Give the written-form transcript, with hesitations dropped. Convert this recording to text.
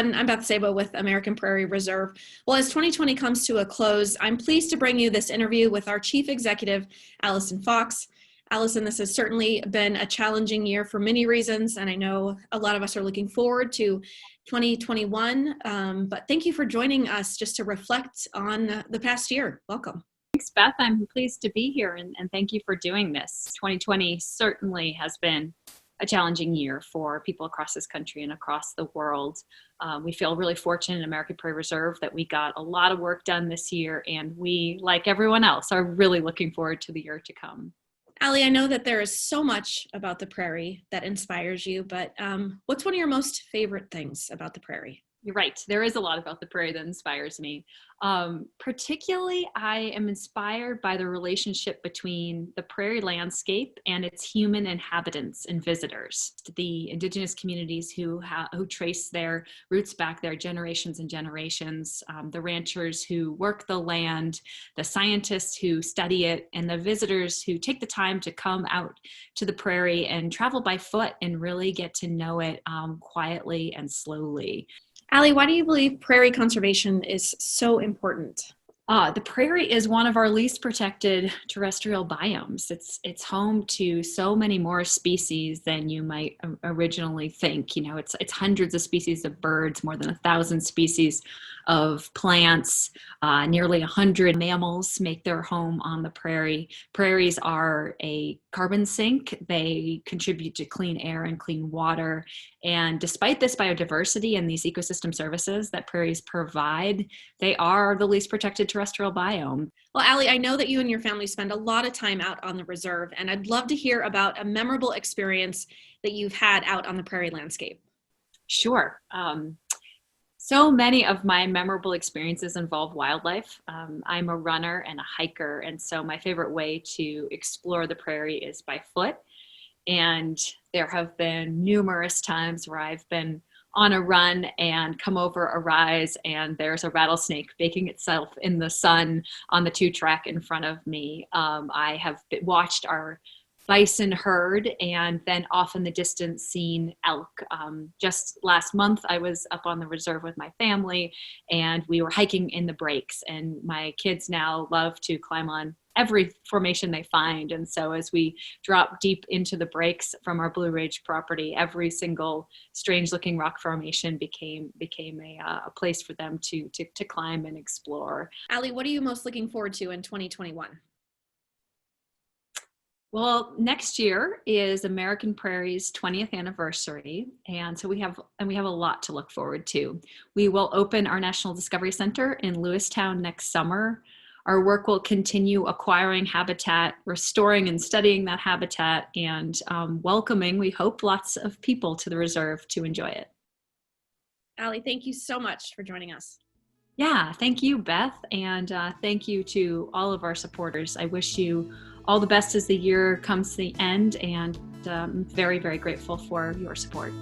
everyone. I'm Beth Sabo with American Prairie Reserve. Well, as 2020 comes to a close, I'm pleased to bring you this interview with our Chief Executive, Alison Fox. Alison, this has certainly been a challenging year for many reasons, and I know a lot of us are looking forward to 2021. But thank you for joining us just to reflect on the past year. Welcome. Thanks, Beth. I'm pleased to be here, and thank you for doing this. 2020 certainly has been a challenging year for people across this country and across the world. We feel really fortunate in American Prairie Reserve that we got a lot of work done this year, and we, like everyone else, are really looking forward to the year to come. Allie, I know that there is so much about the Prairie that inspires you, but what's one of your most favorite things about the Prairie? You're right. There is a lot about the Prairie that inspires me. Particularly, I am inspired by the relationship between the Prairie landscape and its human inhabitants and visitors. The indigenous communities who trace their roots back there generations and generations, the ranchers who work the land, the scientists who study it, and the visitors who take the time to come out to the Prairie and travel by foot and really get to know it quietly and slowly. Allie, why do you believe prairie conservation is so important? The Prairie is one of our least protected terrestrial biomes. It's home to so many more species than you might originally think. You know, it's hundreds of species of birds, more than 1,000 species of plants, nearly 100 mammals make their home on the Prairie. Prairies are a carbon sink. They contribute to clean air and clean water. And despite this biodiversity and these ecosystem services that prairies provide, they are the least protected terrestrial biome. Well, Allie, I know that you and your family spend a lot of time out on the reserve, and I'd love to hear about a memorable experience that you've had out on the Prairie landscape. Sure. So many of my memorable experiences involve wildlife. I'm a runner and a hiker, and so my favorite way to explore the Prairie is by foot. And there have been numerous times where I've been on a run and come over a rise and there's a rattlesnake baking itself in the sun on the 2-track in front of me. I have watched our bison herd and then off in the distance seen elk. Just last month I was up on the reserve with my family and we were hiking in the breaks, and my kids now love to climb on every formation they find. And so as we drop deep into the breaks from our Blue Ridge property, every single strange looking rock formation became a place for them to climb and explore. Allie, what are you most looking forward to in 2021? Well, next year is American Prairie's 20th anniversary, and so we have a lot to look forward to. We will open our National Discovery Center in Lewistown next summer. Our work will continue acquiring habitat, restoring and studying that habitat, and welcoming, we hope, lots of people to the reserve to enjoy it. Allie, thank you so much for joining us. Yeah, thank you, Beth, and thank you to all of our supporters. I wish you all the best as the year comes to the end, and I'm very, very grateful for your support.